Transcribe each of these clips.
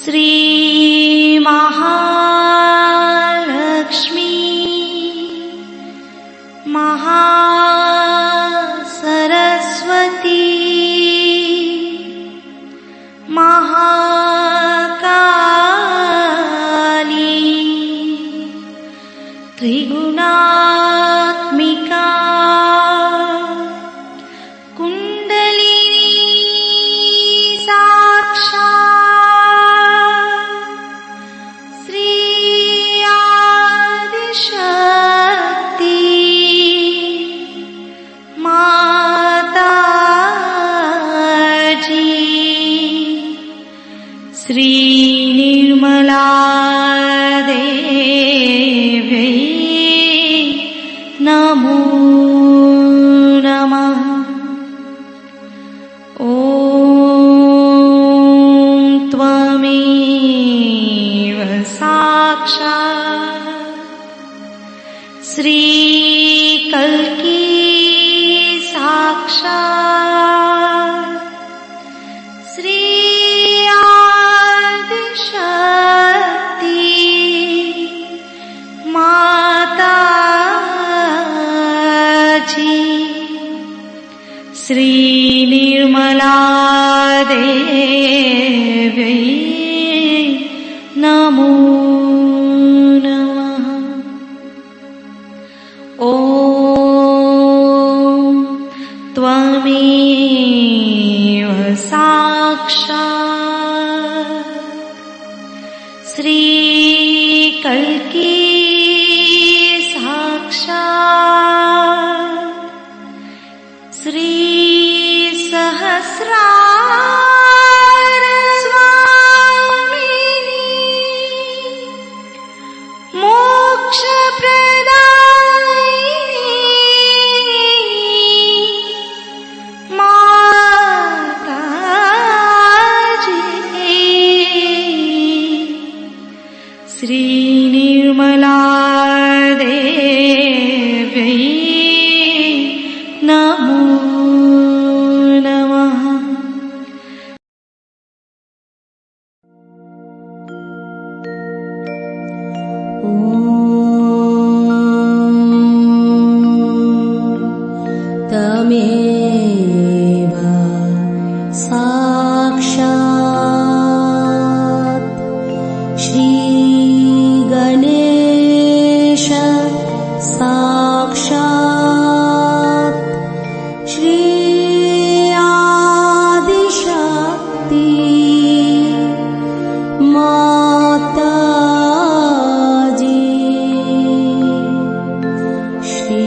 श्री महालक्ष्मी महासरस्वती महाकाली त्रिगुणात्मिका श्री निर्मला देवी नमो नमः। ॐ त्वमेव साक्षात् श्री कल्की साक्षात् श्री श्री निर्मला देवी नमो नमः। ॐ त्वमेव साक्षात् श्री कल्की साक्षात् श्री सहस्रार स्वामिनी मोक्ष प्रदायिनी माताजी श्री निर्मला देवी नमो तमेव साक्षात् श्री गणेश साक्षात् श्री आदिशक्ति माताजी श्री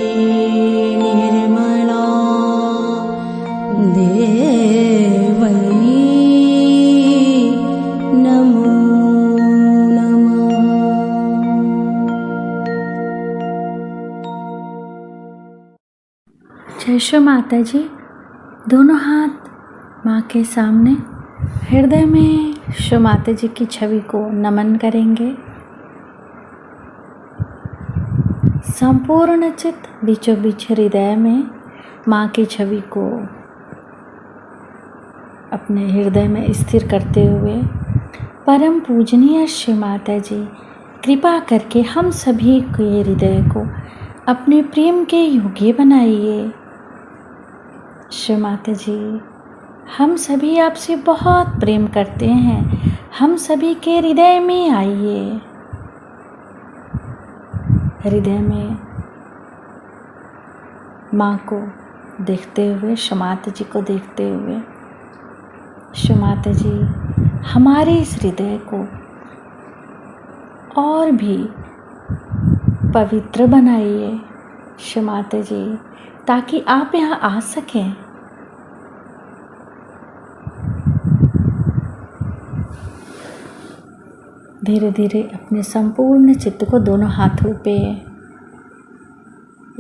जय श्री माता जी। दोनों हाथ माँ के सामने हृदय में श्री माता जी की छवि को नमन करेंगे। संपूर्ण चित्त बीचों बीच हृदय में माँ की छवि को अपने हृदय में स्थिर करते हुए परम पूजनीय श्री माता जी कृपा करके हम सभी के हृदय को अपने प्रेम के योग्य बनाइए। श्री माता जी हम सभी आपसे बहुत प्रेम करते हैं, हम सभी के हृदय में आइए। हृदय में माँ को देखते हुए, श्री माता जी को देखते हुए, श्री माता जी हमारे इस हृदय को और भी पवित्र बनाइए श्री माता जी, ताकि आप यहाँ आ सकें। धीरे धीरे अपने संपूर्ण चित्त को दोनों हाथों पे,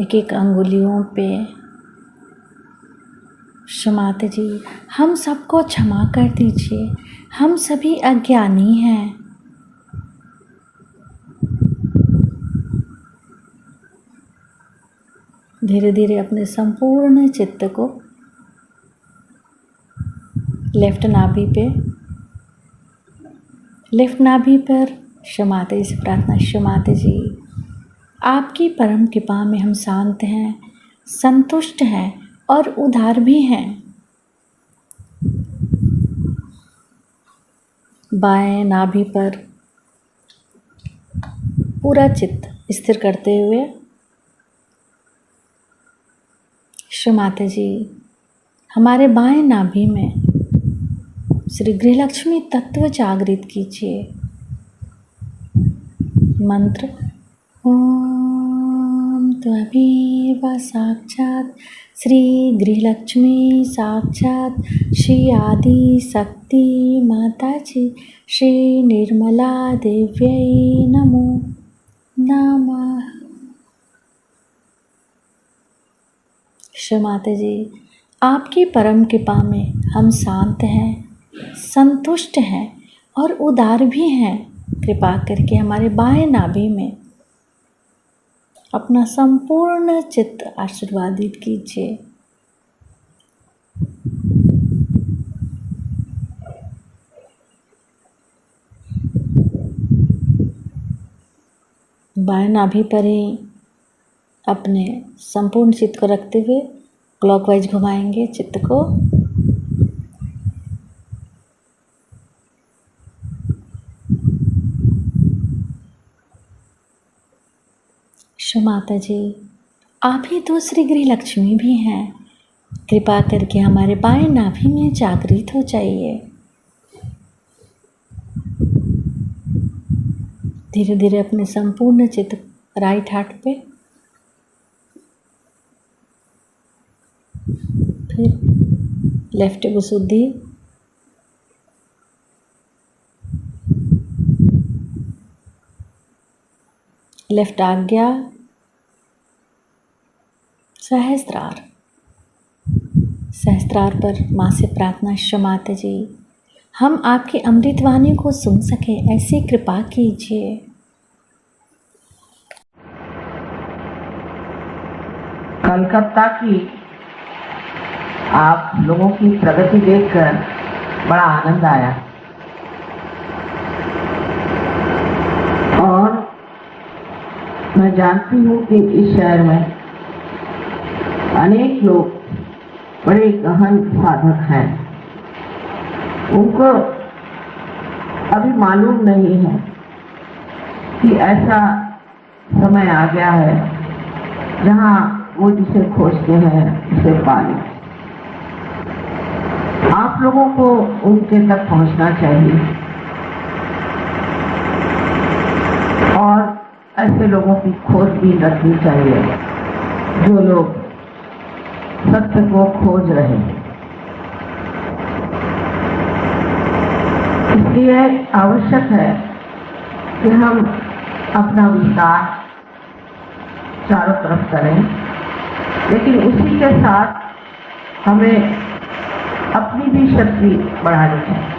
एक एक अंगुलियों पे, श्री माता जी हम सबको क्षमा कर दीजिए, हम सभी अज्ञानी हैं। धीरे धीरे अपने संपूर्ण चित्त को लेफ्ट नाभि पे लिफ्ट नाभि पर क्षमाते जी से प्रार्थना। क्षमाते जी, आपकी परम कृपा में हम शांत हैं, संतुष्ट हैं और उदार भी हैं। बाएं नाभि पर पूरा चित्त स्थिर करते हुए क्षमाते जी, हमारे बाएं नाभि में श्री गृहलक्ष्मी तत्व जागृत कीजिए। मंत्र ओम त्वमेव साक्षात श्री गृहलक्ष्मी साक्षात श्री आदि शक्ति माता जी श्री निर्मला देव्यै नमो नमः। क्षमाते जी, आपकी परम कृपा में हम शांत हैं, संतुष्ट हैं और उदार भी हैं। कृपा करके हमारे बाएं नाभि में अपना संपूर्ण चित्त आशीर्वादित कीजिए। बाएं नाभि पर ही अपने संपूर्ण चित्त को रखते हुए क्लॉकवाइज घुमाएंगे चित्त को। माता जी, आप ही तो श्री गृहलक्ष्मी भी हैं। कृपा करके हमारे बाएं नाभि में जागृत हो जाइए। धीरे धीरे अपने संपूर्ण चित्त राइट हार्ट पे, फिर लेफ्ट विशुद्धि, लेफ्ट आज्ञा, सहस्त्रार। सहस्त्रार पर माँ से प्रार्थना। क्षमाते जी, हम आपकी अमृतवाणी को सुन सके ऐसी कृपा कीजिए। कलकत्ता की आप लोगों की प्रगति देखकर बड़ा आनंद आया और मैं जानती हूँ कि इस शहर में अनेक लोग बड़े गहन साधक हैं। उनको अभी मालूम नहीं है कि ऐसा समय आ गया है जहाँ वो जिसे खोजते हैं उसे पाले। आप लोगों को उनके तक पहुँचना चाहिए और ऐसे लोगों की खोज भी रखनी चाहिए जो लोग सत्य को खोज रहे हैं। इसलिए आवश्यक है कि हम अपना विस्तार चारों तरफ करें, लेकिन उसी के साथ हमें अपनी भी शक्ति बढ़ानी चाहिए,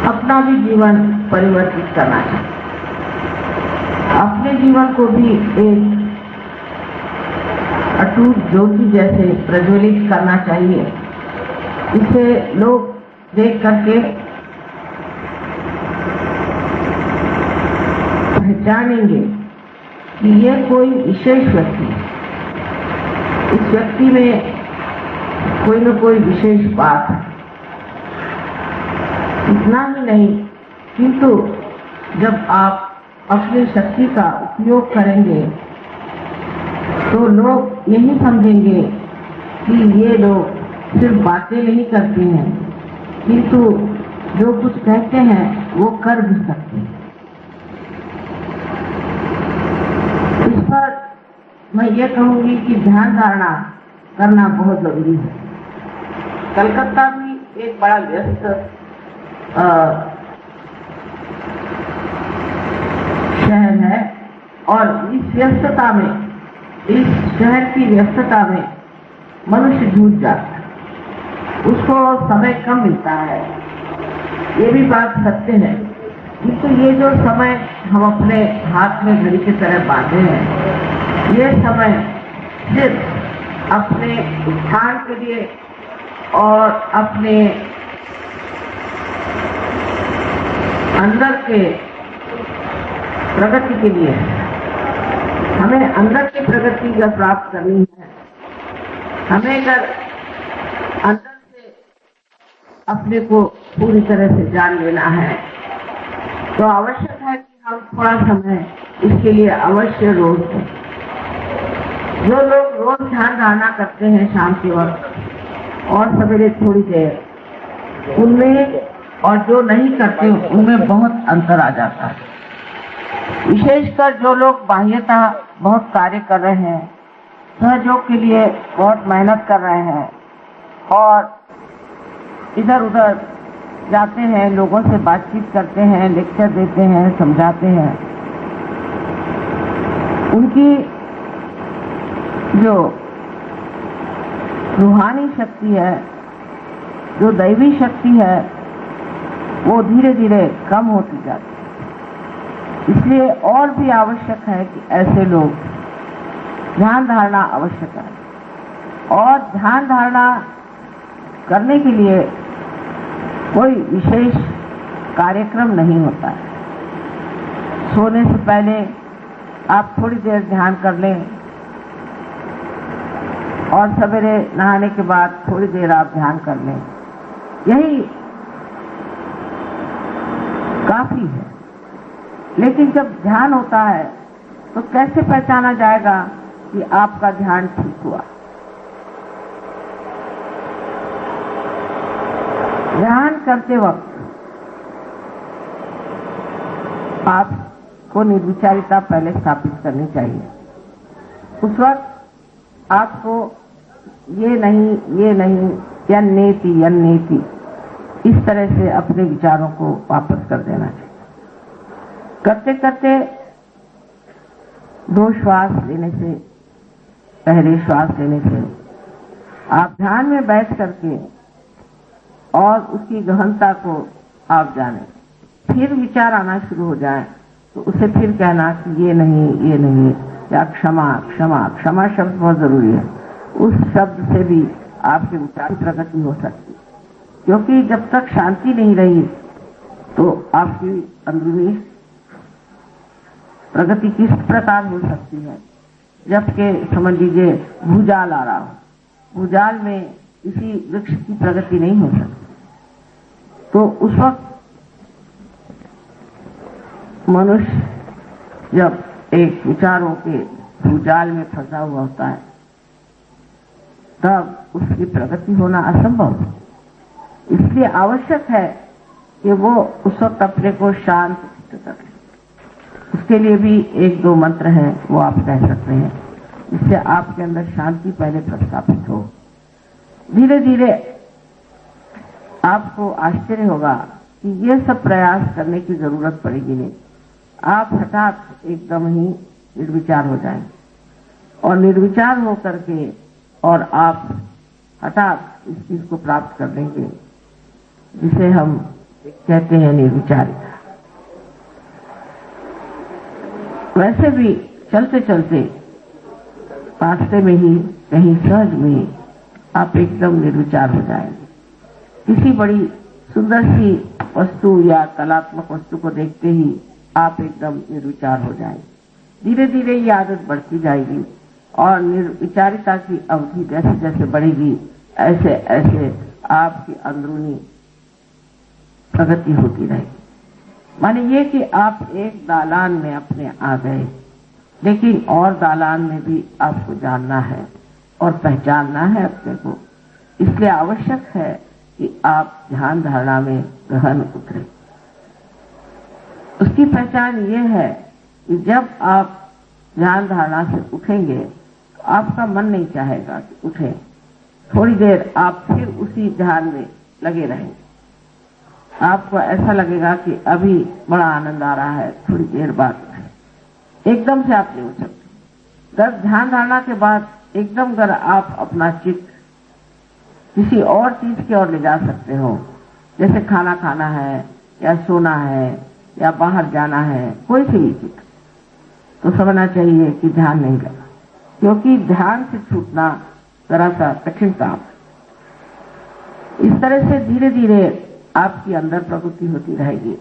अपना भी जीवन परिवर्तित करना चाहिए, अपने जीवन को भी एक अटूट ज्योति जैसे प्रज्वलित करना चाहिए। इसे लोग देख करके पहचानेंगे कि ये कोई विशेष व्यक्ति, इस व्यक्ति में कोई न कोई विशेष बात है। इतना ही नहीं, किंतु जब आप अपनी शक्ति का उपयोग करेंगे तो लोग यही समझेंगे कि ये लोग सिर्फ बातें नहीं करते हैं, किंतु जो कुछ कहते हैं वो कर भी सकते हैं। इस पर मैं ये कहूँगी कि ध्यान धारणा करना बहुत जरूरी है। कलकत्ता भी एक बड़ा व्यस्त शहर है और इस व्यस्तता में, इस शहर की व्यस्तता में मनुष्य जूझ जाता है, उसको समय कम मिलता है। ये भी बात सत्य है, किंतु ये जो समय हम अपने हाथ में घड़ी की तरह बांधे हैं, ये समय सिर्फ अपने उत्थान के लिए और अपने अंदर के प्रगति के लिए है। हमें अंदर की प्रगति जब प्राप्त करनी है, हमें अगर अंदर से अपने को पूरी तरह से जान लेना है तो आवश्यक है कि हम थोड़ा समय इसके लिए अवश्य रोज दें। जो लोग रोज ध्यान धारणा करते हैं शाम के वक्त और सवेरे थोड़ी देर, उनमें और जो नहीं करते उनमें बहुत अंतर आ जाता है। विशेषकर जो लोग बाह्यतः बहुत कार्य कर रहे हैं, सहयोग के लिए बहुत मेहनत कर रहे हैं और इधर उधर जाते हैं, लोगों से बातचीत करते हैं, लेक्चर देते हैं, समझाते हैं, उनकी जो रूहानी शक्ति है, जो दैवी शक्ति है, वो धीरे धीरे कम होती जाती है। इसलिए और भी आवश्यक है कि ऐसे लोग ध्यान धारणा आवश्यक है। और ध्यान धारणा करने के लिए कोई विशेष कार्यक्रम नहीं होता है। सोने से पहले आप थोड़ी देर ध्यान कर लें और सवेरे नहाने के बाद थोड़ी देर आप ध्यान कर लें, यही काफी है। लेकिन जब ध्यान होता है तो कैसे पहचाना जाएगा कि आपका ध्यान ठीक हुआ? ध्यान करते वक्त आपको निर्विचारिता पहले स्थापित करनी चाहिए। उस वक्त आपको ये नहीं यन्नेति इस तरह से अपने विचारों को वापस कर देना चाहिए। करते करते 2 श्वास लेने से पहले श्वास लेने से आप ध्यान में बैठ करके और उसकी गहनता को आप जाने, फिर विचार आना शुरू हो जाए तो उसे फिर कहना कि ये नहीं, या क्षमा शब्द बहुत जरूरी है। उस शब्द से भी आपके विचार की प्रगति हो सकती है, क्योंकि जब तक शांति नहीं रही तो आपकी अंदरूनी प्रगति किस प्रकार हो सकती है। जबकि समझ लीजिए भूजाल आ रहा हो, भूजाल में किसी वृक्ष की प्रगति नहीं हो सकती, तो उस वक्त मनुष्य जब एक विचारों के भूजाल में फंसा हुआ होता है तब उसकी प्रगति होना असंभव है। इसलिए आवश्यक है कि वो उस वक्त अपने को शांत कर ले। उसके लिए भी 1-2 मंत्र हैं, वो आप कह सकते हैं, जिससे आपके अंदर शांति पहले प्रस्थापित हो। धीरे धीरे आपको आश्चर्य होगा कि ये सब प्रयास करने की जरूरत पड़ेगी नहीं। आप हठात एकदम ही निर्विचार हो जाएंगे और निर्विचार हो करके और आप हठात इस चीज को प्राप्त कर लेंगे जिसे हम कहते हैं निर्विचारिता। वैसे भी चलते चलते रास्ते में ही कहीं सहज में आप एकदम निर्विचार हो जाएंगे। किसी बड़ी सुंदर सी वस्तु या कलात्मक वस्तु को देखते ही आप एकदम निर्विचार हो जाएंगे। धीरे धीरे ये आदत बढ़ती जाएगी और निर्विचारिता की अवधि जैसे जैसे बढ़ेगी ऐसे ऐसे आपकी अंदरूनी प्रगति होती रहेगी। माने ये कि आप एक दालान में अपने आ गए, लेकिन और दालान में भी आपको जानना है और पहचानना है अपने को। इसलिए आवश्यक है कि आप ध्यान धारणा में गहन उतरे। उसकी पहचान ये है कि जब आप ध्यान धारणा से उठेंगे तो आपका मन नहीं चाहेगा कि उठें। थोड़ी देर आप फिर उसी ध्यान में लगे रहेंगे। आपको ऐसा लगेगा कि अभी बड़ा आनंद आ रहा है, थोड़ी देर बाद एकदम से आप नहीं उठ सकते। जब ध्यान धारणा के बाद एकदम अगर आप अपना चित्त किसी और चीज की ओर ले जा सकते हो, जैसे खाना खाना है या सोना है या बाहर जाना है, कोई सी भी चीज, तो समझना चाहिए कि ध्यान नहीं लगा, क्योंकि ध्यान से छूटना जरा सा कठिन काम है। इस तरह से धीरे धीरे आपकी अंदर प्रवृत्ति होती रहेगी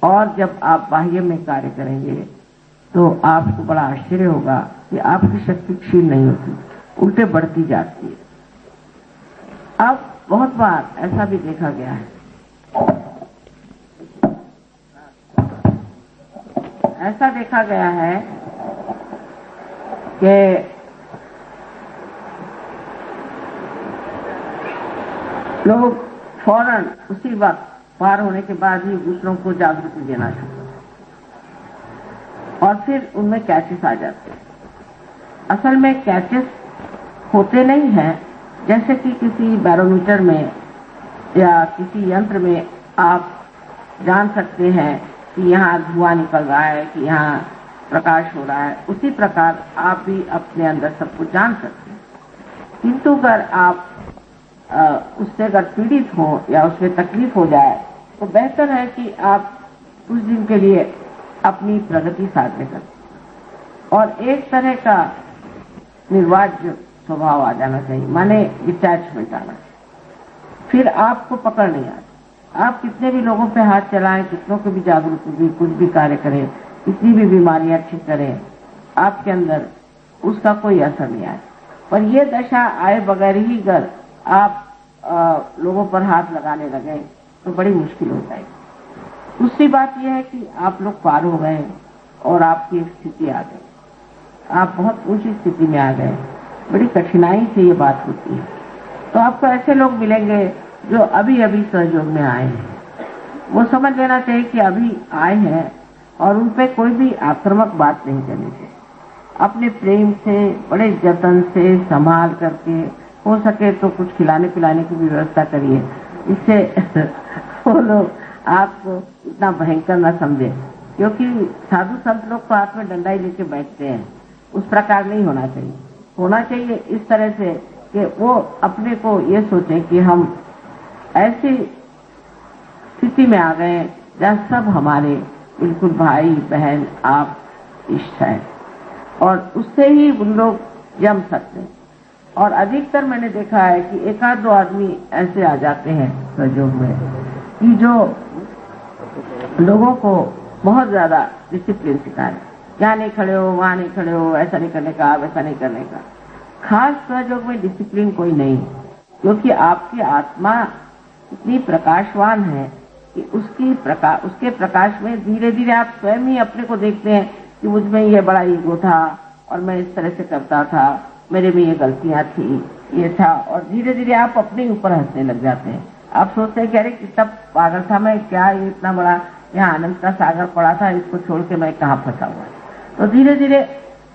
और जब आप बाह्य में कार्य करेंगे तो आपको बड़ा आश्चर्य होगा कि आपकी शक्ति क्षीण नहीं होती, उल्टे बढ़ती जाती है। अब बहुत बार ऐसा भी देखा गया है, ऐसा देखा गया है कि लोग फौरन उसी वक्त पार होने के बाद ही दूसरों को जागृति देना शुरू, और फिर उनमें कैचेस आ जाते हैं। असल में कैचेस होते नहीं हैं, जैसे कि किसी बैरोमीटर में या किसी यंत्र में आप जान सकते हैं कि यहाँ धुआं निकल रहा है, कि यहाँ प्रकाश हो रहा है, उसी प्रकार आप भी अपने अंदर सब कुछ जान सकते हैं। किंतु अगर आप उससे अगर पीड़ित हो या उसमें तकलीफ हो जाए तो बेहतर है कि आप कुछ दिन के लिए अपनी प्रगति साधने करें और एक तरह का निर्वाज्य स्वभाव आ जाना चाहिए, माने डिटैचमेंट आना। फिर आपको पकड़ नहीं आती। आप कितने भी लोगों पे हाथ चलाएं, कितनों को भी जागरूक भी कुछ भी कार्य करें, कितनी भी बीमारियां ठीक करें, आपके अंदर उसका कोई असर नहीं आए। पर यह दशा आए बगैर ही अगर आप लोगों पर हाथ लगाने लगे तो बड़ी मुश्किल हो जाएगी। दूसरी बात यह है कि आप लोग पार हो गए और आपकी एक स्थिति आ गई, आप बहुत ऊंची स्थिति में आ गए, बड़ी कठिनाई से ये बात होती है। तो आपको ऐसे लोग मिलेंगे जो अभी अभी सहयोग में आए हैं, वो समझ लेना चाहिए कि अभी आए हैं और उन पे कोई भी आक्रामक बात नहीं करनी चाहिए। अपने प्रेम से, बड़े जतन से संभाल करके, हो सके तो कुछ खिलाने पिलाने की भी व्यवस्था करिए, इससे वो लोग आपको इतना भयंकर न समझे, क्योंकि साधु संत लोग तो हाथ में डंडा ही लेके बैठते हैं। उस प्रकार नहीं होना चाहिए। होना चाहिए इस तरह से कि वो अपने को ये सोचे कि हम ऐसी स्थिति में आ गए जहाँ सब हमारे बिल्कुल भाई बहन आप इष्ट हैं, और उससे ही उन लोग जम सकते हैं। और अधिकतर मैंने देखा है कि एक आध दो आदमी ऐसे आ जाते हैं सहयोग में कि जो लोगों को बहुत ज्यादा डिसिप्लिन सिखाए, यहाँ नहीं खड़े हो, वहां नहीं खड़े हो, ऐसा नहीं करने का, वैसा नहीं करने का। खास सहयोग में डिसिप्लिन कोई नहीं, क्योंकि आपकी आत्मा इतनी प्रकाशवान है कि उसके प्रकाश में धीरे धीरे आप स्वयं ही अपने को देखते हैं कि मुझ में ये बड़ा ईगो था और मैं इस तरह से करता था, मेरे में ये गलतियां थी, ये था, और धीरे धीरे आप अपने ऊपर हंसने लग जाते हैं। आप सोचते हैं कि अरे कितना पागल था मैं, क्या ये इतना बड़ा यहाँ आनंद का सागर पड़ा था, इसको छोड़ के मैं कहाँ फंसा हुआ। तो धीरे धीरे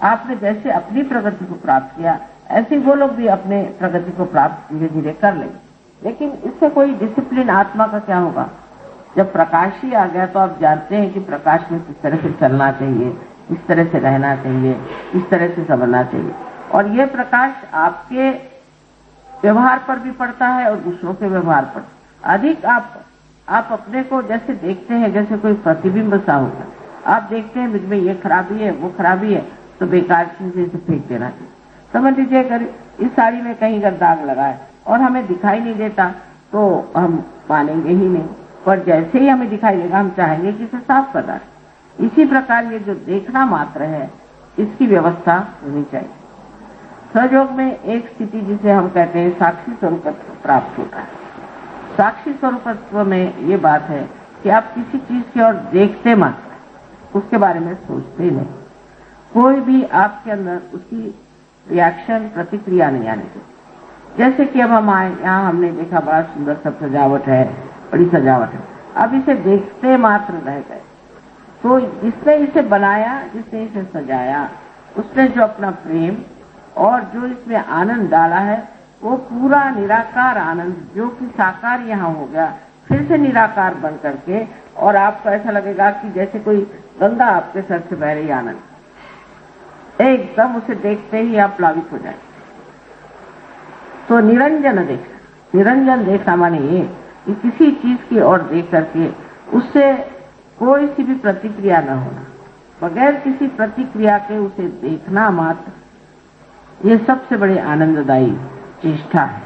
आपने जैसे अपनी प्रगति को प्राप्त किया, ऐसे वो लोग भी अपने प्रगति को प्राप्त धीरे धीरे कर लेंगे। लेकिन इससे कोई डिसिप्लिन आत्मा का क्या होगा? जब प्रकाश ही आ गया तो आप जानते हैं कि प्रकाश में किस तरह से चलना चाहिए, किस तरह से रहना चाहिए, किस तरह से समझना चाहिए। और ये प्रकाश आपके व्यवहार पर भी पड़ता है और दूसरों के व्यवहार पर। अधिक आप अपने को जैसे देखते हैं, जैसे कोई प्रतिबिंब सा होता है। आप देखते हैं मुझ में ये खराबी है, वो खराबी है, तो बेकार चीजें से फेंक देना चाहिए। समझ लीजिए अगर इस साड़ी में कहीं अगर दाग लगा है और हमें दिखाई नहीं देता तो हम मानेंगे ही नहीं, पर जैसे ही हमें दिखाई देगा हम चाहेंगे कि इसे साफ कर डालें। इसी प्रकार ये जो देखना मात्र है, इसकी व्यवस्था होनी चाहिए। सहयोग में एक स्थिति जिसे हम कहते हैं साक्षी स्वरूपत्व प्राप्त होता है। साक्षी स्वरूपत्व में ये बात है कि आप किसी चीज की ओर देखते मात्र, उसके बारे में सोचते ही नहीं। कोई भी आपके अंदर उसकी रिएक्शन, प्रतिक्रिया नहीं आने देती। जैसे कि अब हम आए, यहाँ हमने देखा बड़ा सुंदर सब सजावट है, बड़ी सजावट है, अब इसे देखते मात्र रह गए। तो जिसने इसे बनाया, जिसने इसे सजाया, उसने जो अपना प्रेम और जो इसमें आनंद डाला है, वो पूरा निराकार आनंद जो कि साकार यहाँ हो गया, फिर से निराकार बन करके, और आपको ऐसा लगेगा कि जैसे कोई गंगा आपके सर से बह रही आनंद, एकदम उसे देखते ही आप प्लावित हो जाए। तो निरंजन देखना, निरंजन देखना माने ये कि किसी चीज की ओर देख करके उससे कोई सी भी प्रतिक्रिया न होना, बगैर किसी प्रतिक्रिया के उसे देखना मात्र, ये सबसे बड़ी आनंददायी चेष्टा है।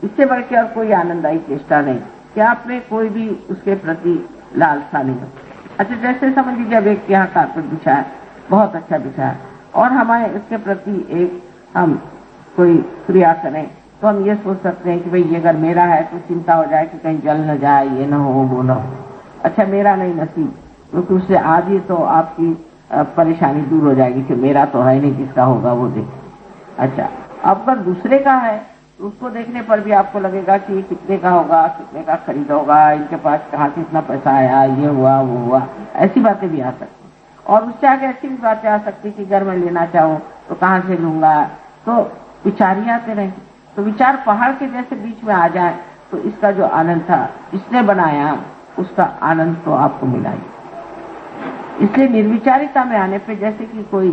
इससे बढ़ के और कोई आनंददायी चेष्टा नहीं कि आप में कोई भी उसके प्रति लालसा नहीं हो। अच्छा, जैसे समझ लीजिए अब एक यहाँ कारपेट बिछा है, बहुत अच्छा बिछा है, और हमारे इसके प्रति एक हम कोई क्रिया करें तो हम ये सोच सकते हैं कि भाई ये अगर मेरा है तो चिंता हो जाए कि कहीं जल न जाए, ये न हो वो न हो। अच्छा, मेरा नहीं नसीब, क्योंकि उससे आधी तो आपकी परेशानी दूर हो जाएगी कि मेरा तो है नहीं, जिसका होगा वो देखे। अच्छा, अब अगर दूसरे का है तो उसको देखने पर भी आपको लगेगा कि ये कितने का होगा, कितने का खरीदा होगा, इनके पास कहाँ से इतना पैसा आया, ये हुआ वो हुआ, ऐसी बातें भी आ सकती। और उससे आगे ऐसी भी बातें आ सकती कि अगर मैं लेना चाहूँ तो कहाँ से लूंगा, तो विचार ही आते रहेंगे। तो विचार पहाड़ के जैसे बीच में आ जाए तो इसका जो आनंद था, जिसने बनाया उसका आनंद तो आपको मिला ही। इसलिए निर्विचारिता में आने पे जैसे कि कोई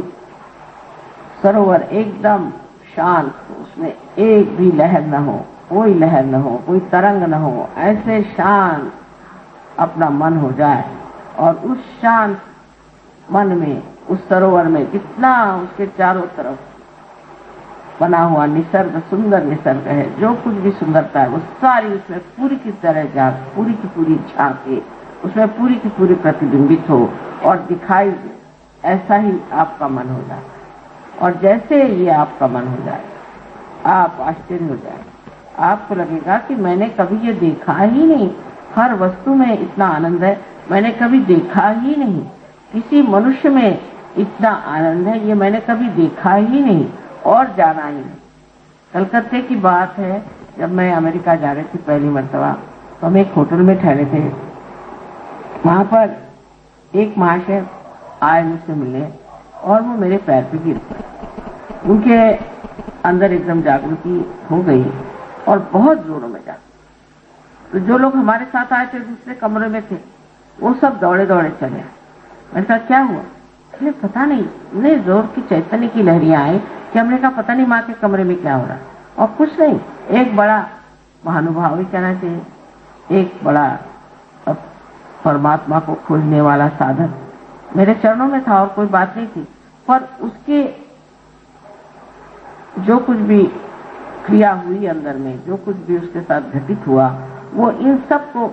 सरोवर एकदम शांत, उसमें एक भी लहर न हो, कोई लहर न हो, कोई तरंग न हो, ऐसे शांत अपना मन हो जाए, और उस शांत मन में, उस सरोवर में जितना उसके चारों तरफ बना हुआ निसर्ग, सुंदर निसर्ग है, जो कुछ भी सुंदरता है वो सारी उसमें पूरी की तरह झांक, पूरी की पूरी झांके, उसमें पूरी की पूरी प्रतिबिंबित हो और दिखाई दे, ऐसा ही आपका मन हो जाए। और जैसे ये आपका मन हो जाए, आप आश्चर्य हो जाए, आपको लगेगा कि मैंने कभी ये देखा ही नहीं, हर वस्तु में इतना आनंद है, मैंने कभी देखा ही नहीं, किसी मनुष्य में इतना आनंद है, ये मैंने कभी देखा ही नहीं और जाना ही नहीं। कलकत्ते की बात है, जब मैं अमेरिका जा रही थी पहली मर्तबा, तो हम एक होटल में ठहरे थे। वहां पर एक महाशय आए मुझसे मिलने, और वो मेरे पैर पे गिर पड़े। उनके अंदर एकदम जागृति हो गई और बहुत जोरों में जागृति। तो जो लोग हमारे साथ आए थे दूसरे कमरे में थे, वो सब दौड़े दौड़े चले आए। मैंने कहा क्या हुआ? अरे पता नहीं, इतने जोर की चैतन्य की लहरियां आई कि हमने कहा पता नहीं माँ के कमरे में क्या हो रहा है। और कुछ नहीं, एक बड़ा महानुभाव ही कहना चाहिए, एक बड़ा परमात्मा को खोजने वाला साधन मेरे चरणों में था, और कोई बात नहीं थी, पर उसके जो कुछ भी क्रिया हुई अंदर में, जो कुछ भी उसके साथ घटित हुआ, वो इन सब को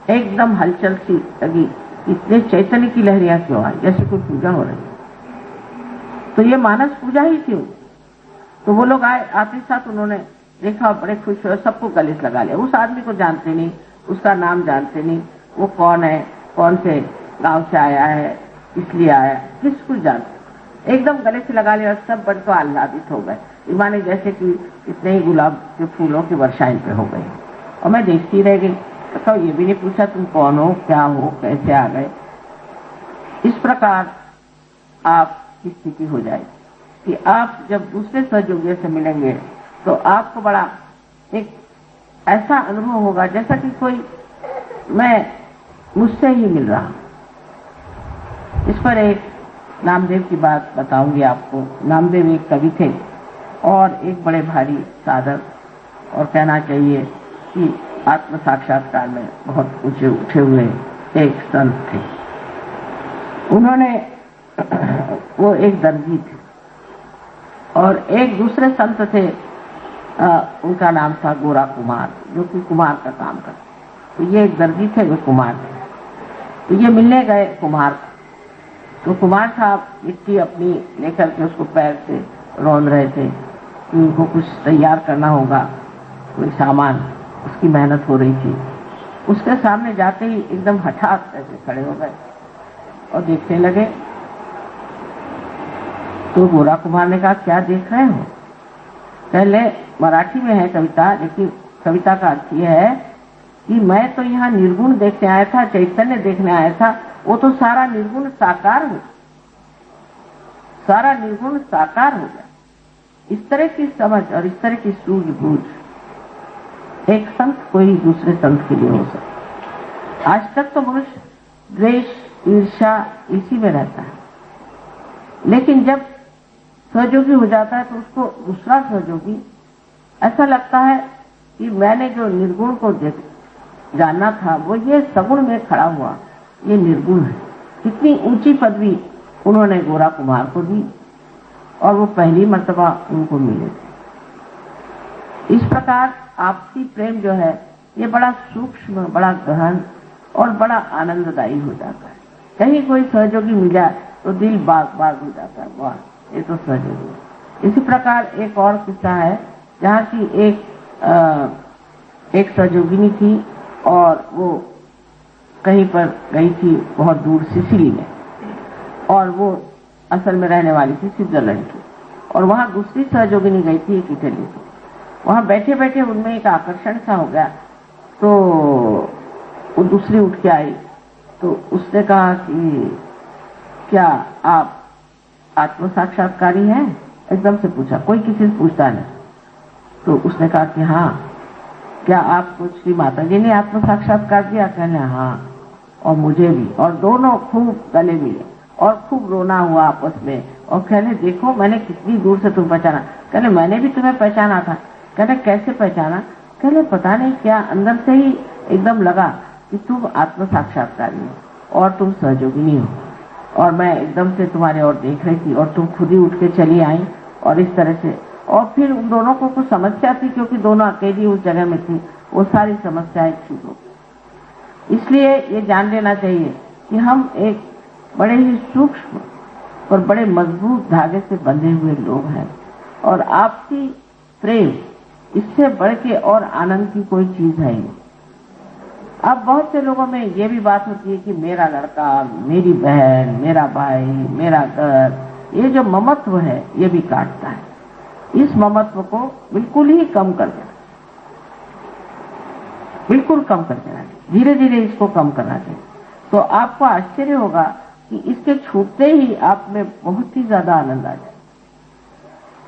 एकदम हलचल सी लगी। इतने चैतन्य की लहरियां क्यों आई, जैसे कोई पूजा हो रही। तो ये मानस पूजा ही क्यों? तो वो लोग आए, आते साथ उन्होंने देखा, बड़े खुश हुए, सबको गले से लगा लिया। उस आदमी को जानते नहीं, उसका नाम जानते नहीं, वो कौन है, कौन से गांव से आया है, इसलिए आया, किसको जानते, एकदम गले से लगा लिया। सब बड़े तो आह्लादित हो गए, माने जैसे कि इतने ही गुलाब के फूलों की वर्षा इन पे हो गई। और मैं देखती रह गई, तो ये भी नहीं पूछा तुम कौन हो, क्या हो, कैसे आ गए। इस प्रकार आपकी स्थिति हो जाएगी कि आप जब दूसरे सहयोगियों से मिलेंगे तो आपको बड़ा एक ऐसा अनुभव होगा जैसा कि कोई मैं मुझसे ही मिल रहा। इस पर एक नामदेव की बात बताऊंगी आपको। नामदेव एक कवि थे और एक बड़े भारी साधक, और कहना चाहिए कि आत्म साक्षात्कार में बहुत ऊंचे उठे हुए एक संत थे। उन्होंने वो एक दर्जी थे और एक दूसरे संत थे, उनका नाम था गोरा कुमार, जो कि कुमार का काम करते। तो ये एक दर्जी थे, वो कुमार थे। तो ये मिलने गए कुमार को, तो कुमार साहब मिट्टी अपनी लेकर के उसको पैर से रौंद रहे थे कि उनको कुछ तैयार करना होगा, कोई सामान, उसकी मेहनत हो रही थी। उसके सामने जाते ही एकदम हठात ऐसे खड़े हो गए और देखने लगे। तो गोरा कुमार ने कहा क्या देख रहे हो? पहले मराठी में है कविता, लेकिन कविता का अर्थ यह है कि मैं तो यहाँ निर्गुण देखने आया था, चैतन्य देखने आया था, वो तो सारा निर्गुण साकार हो, सारा निर्गुण साकार हो गया। इस तरह की समझ और इस तरह की सूझबूझ एक संत कोई दूसरे संत के लिए हो सकता। आज तक तो मनुष्य द्वेष, ईर्ष्या इसी में रहता है, लेकिन जब सहयोगी हो जाता है तो उसको दूसरा सहयोगी ऐसा लगता है कि मैंने जो निर्गुण को जानना था वो ये सगुण में खड़ा हुआ, ये निर्गुण है। कितनी ऊंची पदवी उन्होंने गोरा कुमार को दी और वो पहली मर्तबा उनको मिले थे। इस प्रकार आपसी प्रेम जो है ये बड़ा सूक्ष्म, बड़ा गहन और बड़ा आनंददायी हो जाता है। कहीं कोई सहयोगी मिल जाए तो दिल बाग बाग हो जाता है, वाह ये तो सहयोगी है। इसी प्रकार एक और किस्सा है जहाँ की एक सहयोगिनी थी और वो कहीं पर गई थी बहुत दूर सिसिली में, और वो असल में रहने वाली थी स्विट्जरलैंड की, और वहाँ दूसरी सहयोगिनी गई थी एक इटली की। वहाँ बैठे बैठे उनमें एक आकर्षण सा हो गया, तो वो दूसरी उठ के आई, तो उसने कहा कि क्या आप आत्म साक्षात्कारी हैं? एकदम से पूछा, कोई किसी से पूछता नहीं। तो उसने कहा कि हाँ, क्या आपको श्री माता जी ने आत्म साक्षात्कार दिया? कहने हाँ, और मुझे भी, और दोनों खूब गले मिले और खूब रोना हुआ आपस में, और कहने देखो मैंने कितनी दूर से तुम पहचाना। कहने मैंने भी तुम्हें पहचाना था। कहने कैसे पहचाना? कहने पता नहीं क्या अंदर से ही एकदम लगा कि तुम आत्म साक्षात्कारी हो और तुम सहयोगिनी हो, और मैं एकदम से तुम्हारे और देख रही थी और तुम खुद ही उठ के चली आई, और इस तरह से। और फिर उन दोनों को कुछ समस्या थी क्योंकि दोनों अकेली उस जगह में थी, वो सारी समस्याएं छूट हो गई। इसलिए ये जान लेना चाहिए कि हम एक बड़े ही सूक्ष्म और बड़े मजबूत धागे से बंधे हुए लोग हैं, और आपसी प्रेम इससे बढ़ के और आनंद की कोई चीज है नहीं। अब बहुत से लोगों में ये भी बात होती है कि मेरा लड़का, मेरी बहन, मेरा भाई, मेरा घर, ये जो ममत्व है ये भी काटता है। इस ममत्व को बिल्कुल ही कम कर देना, बिल्कुल कम कर देना, धीरे धीरे इसको कम करना चाहिए। तो आपको आश्चर्य होगा कि इसके छूटते ही आप में बहुत ही ज्यादा आनंद आ जाए,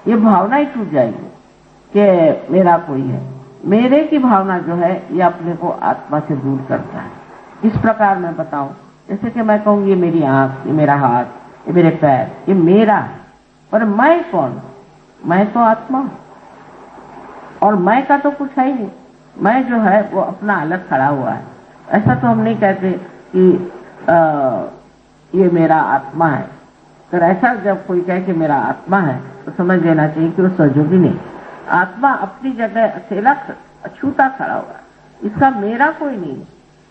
ये भावना ही टूट जाएगी कि मेरा कोई है। मेरे की भावना जो है ये अपने को आत्मा से दूर करता है। इस प्रकार मैं बताऊं, जैसे कि मैं कहूँ ये मेरी आंख, ये मेरा हाथ, ये मेरे पैर, ये मेरा है, पर मैं कौन? मैं तो आत्मा हूं, और मैं का तो कुछ है ही नहीं। मैं जो है वो अपना अलग खड़ा हुआ है। ऐसा तो हम नहीं कहते कि ये मेरा आत्मा है। तो ऐसा जब कोई कहे कि मेरा आत्मा है तो समझ लेना चाहिए कि वो सहयोगी नहीं। आत्मा अपनी जगह अकेला अछूता खड़ा हुआ है, इसका मेरा कोई नहीं,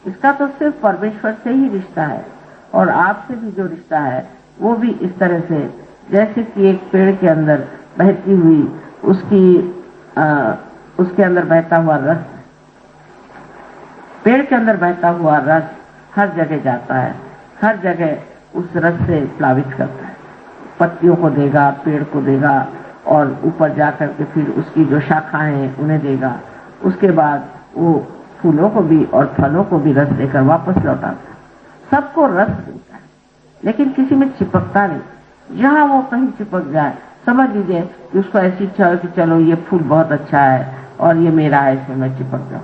इसका तो सिर्फ परमेश्वर से ही रिश्ता है, और आपसे भी जो रिश्ता है वो भी इस तरह से, जैसे कि एक पेड़ के अंदर बहती हुई उसके अंदर बहता हुआ रस, पेड़ के अंदर बहता हुआ रस हर जगह जाता है, हर जगह उस रस से प्लावित करता है, पत्तियों को देगा, पेड़ को देगा, और ऊपर जाकर के फिर उसकी जो शाखाएं हैं उन्हें देगा। उसके बाद वो फूलों को भी और फलों को भी रस देकर वापस लौटाता है। सबको रस देता है, लेकिन किसी में चिपकता नहीं। जहाँ वो कहीं चिपक जाए समझ लीजिए कि उसको ऐसी इच्छा हो कि चलो ये फूल बहुत अच्छा है और ये मेरा है, इसमें मैं चिपक जाऊं,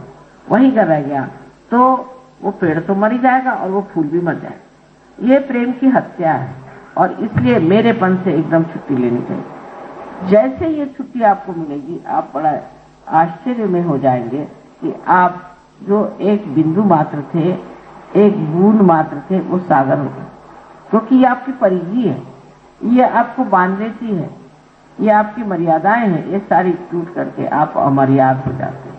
वहीं का रह गया तो वो पेड़ तो मर ही जाएगा और वो फूल भी मर जाएगा। ये प्रेम की हत्या है, और इसलिए मेरेपन से एकदम छुट्टी लेनी चाहिए। जैसे ये छुट्टी आपको मिलेगी आप बड़ा आश्चर्य में हो जाएंगे कि आप जो एक बिंदु मात्र थे, एक बूंद मात्र थे, वो सागर हो गए, क्योंकि ये आपकी परिधि है, ये आपको बांध लेती है, ये आपकी मर्यादाएं हैं, ये सारी टूट करके आप अमर्याद हो जाते हैं।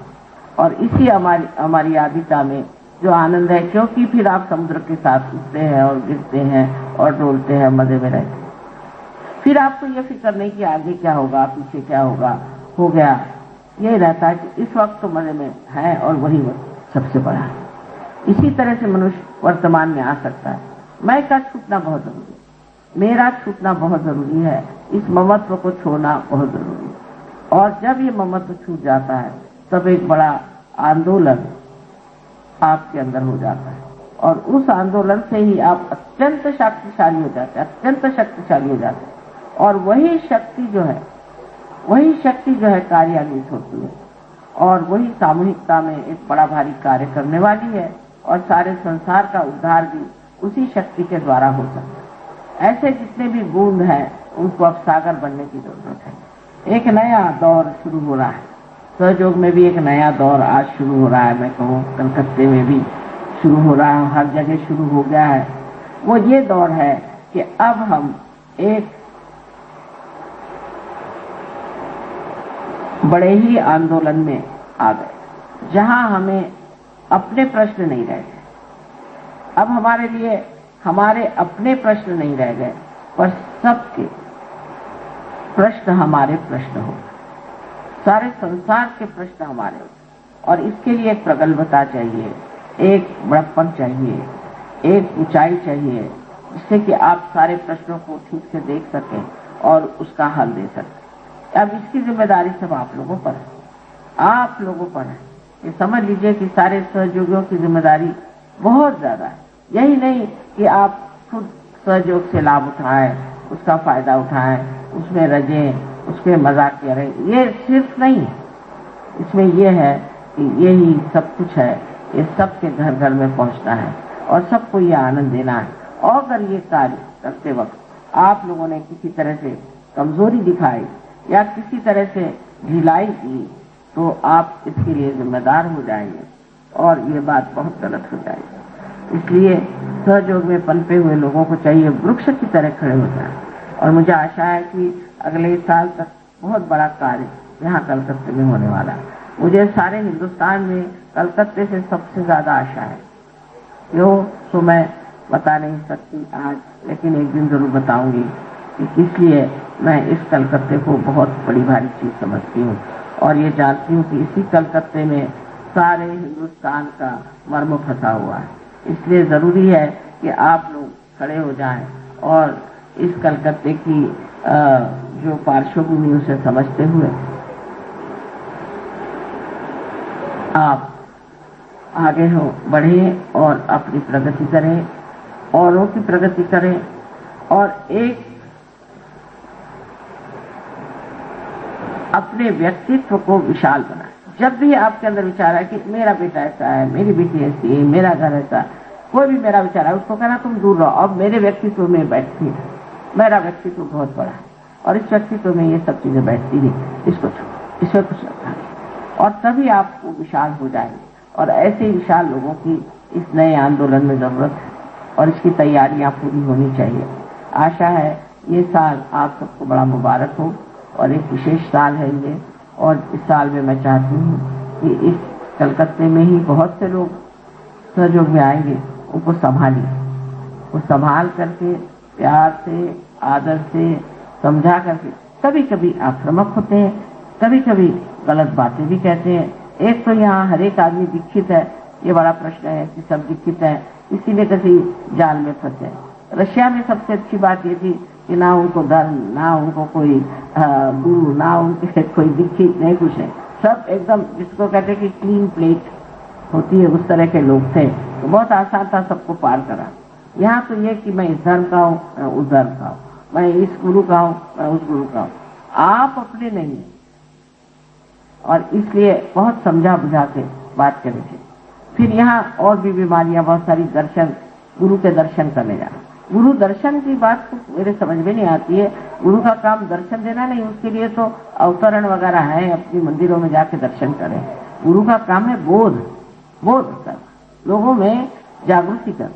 और इसी अमर्यादिता में जो आनंद है, क्योंकि फिर आप समुद्र के साथ उठते हैं और गिरते हैं और डोलते हैं, मजे में रहते हैं। फिर आपको ये फिक्र नहीं कि आगे क्या होगा, पीछे क्या होगा, हो गया। ये रहता है कि इस वक्त तो मजे में है और वही वक्त सबसे बड़ा है। इसी तरह से मनुष्य वर्तमान में आ सकता है। मैं का छूटना बहुत जरूरी है, मेरा छूटना बहुत जरूरी है, इस ममत्व को छोड़ना बहुत जरूरी है। और जब ये ममत्व छूट जाता है तब एक बड़ा आंदोलन आपके अंदर हो जाता है, और उस आंदोलन से ही आप अत्यंत शक्तिशाली हो जाते हैं, अत्यंत शक्तिशाली हो जाते हैं। और वही शक्ति जो है कार्यान्वित होती है, और वही सामूहिकता में एक बड़ा भारी कार्य करने वाली है, और सारे संसार का उद्धार भी उसी शक्ति के द्वारा हो सकता है। ऐसे जितने भी बूंद हैं उनको अब सागर बनने की जरूरत है। एक नया दौर शुरू हो रहा है, सहयोग में भी एक नया दौर आज शुरू हो रहा है। मैं कहूँ कलकत्ते में भी शुरू हो रहा है, हर जगह शुरू हो गया है। वो ये दौर है कि अब हम एक बड़े ही आंदोलन में आ गए, जहां हमें अपने प्रश्न नहीं रहते। अब हमारे लिए हमारे अपने प्रश्न नहीं रह गए, पर सबके प्रश्न हमारे प्रश्न हो, सारे संसार के प्रश्न हमारे हो। और इसके लिए एक प्रगल्भता चाहिए, एक बड़प्पन चाहिए, एक ऊंचाई चाहिए, जिससे कि आप सारे प्रश्नों को ठीक से देख सकें और उसका हल दे सकें। अब इसकी जिम्मेदारी सब आप लोगों पर है, आप लोगों पर है। ये समझ लीजिए कि सारे सहयोगियों की जिम्मेदारी बहुत ज्यादा है। यही नहीं कि आप खुद सहयोग से लाभ उठाएं, उसका फायदा उठाएं, उसमें रजें, उसमें मजाक करें, ये सिर्फ नहीं है। इसमें ये है कि यही सब कुछ है, ये सबके घर घर में पहुंचना है और सबको ये आनंद देना है। और अगर ये कार्य करते वक्त आप लोगों ने किसी तरह से कमजोरी दिखाई या किसी तरह से ढिलाई की, तो आप इसके लिए जिम्मेदार हो जाएंगे और ये बात बहुत गलत हो जाएगी। इसलिए सहयोग में पनपे हुए लोगों को चाहिए वृक्ष की तरह खड़े हो जाए। और मुझे आशा है कि अगले साल तक बहुत बड़ा कार्य यहाँ कलकत्ते में होने वाला है। मुझे सारे हिंदुस्तान में कलकत्ते से सबसे ज्यादा आशा है। क्यों तो मैं बता नहीं सकती आज, लेकिन एक दिन जरूर बताऊंगी कि इसलिए मैं इस कलकत्ते को बहुत बड़ी भारी चीज समझती हूँ और ये जानती हूँ कि इसी कलकत्ते में सारे हिंदुस्तान का मर्म फंसा हुआ है। इसलिए जरूरी है कि आप लोग खड़े हो जाएं और इस कलकत्ते की जो पार्श्वभूमि उसे समझते हुए आप आगे हो बढ़े और अपनी प्रगति करें, औरों की प्रगति करें और एक अपने व्यक्तित्व को विशाल बनाए। जब भी आपके अंदर विचार है कि मेरा बेटा ऐसा है, मेरी बेटी ऐसी है, मेरा घर ऐसा, कोई भी मेरा विचार है, उसको कहना तुम दूर रहो, अब मेरे व्यक्तित्व में बैठती है, मेरा व्यक्तित्व बहुत बड़ा है और इस व्यक्तित्व में ये सब चीजें बैठती नहीं, इसको छोड़ो, इसमें कुछ रखा है और तभी आपको विशाल हो जाएंगे। और ऐसे विशाल लोगों की इस नए आंदोलन में जरूरत है और इसकी तैयारियां पूरी होनी चाहिए। आशा है ये साल आप सबको बड़ा मुबारक हो और एक विशेष साल है ये। और इस साल में मैं चाहती हूँ कि इस कलकत्ते में ही बहुत से लोग सहयोग में आएंगे, उनको संभालिए, वो संभाल करके प्यार से, आदर से, समझा करके। कभी कभी आक्रामक होते हैं, कभी कभी गलत बातें भी कहते हैं। एक तो यहाँ हर एक आदमी दीक्षित है, ये बड़ा प्रश्न है कि सब दीक्षित है, इसीलिए किसी जाल में फंसे। रशिया में सबसे अच्छी बात ये थी कि ना उनको धर्म, ना उनको कोई गुरु, ना उनके कोई दीक्षित, नहीं कुछ नहीं, सब एकदम जिसको कहते हैं कि क्लीन प्लेट होती है, उस तरह के लोग थे। तो बहुत आसान था सबको पार करा। यहाँ तो ये कि मैं इस धर्म का हूँ, मैं उस धर्म का हूँ, मैं इस गुरु का हूँ, मैं उस गुरु का हूँ, आप अपने नहीं हैं। और इसलिए बहुत समझा बुझा के बात करनी चाहिए। फिर यहाँ और भी बीमारियां बहुत सारी, दर्शन, गुरु के दर्शन करने जाना। गुरु दर्शन की बात तो मेरे समझ में नहीं आती है। गुरु का काम दर्शन देना नहीं, उसके लिए तो अवतरण वगैरह है, अपनी मंदिरों में जाके दर्शन करें। गुरु का काम है बोध कर, लोगों में जागृति कर।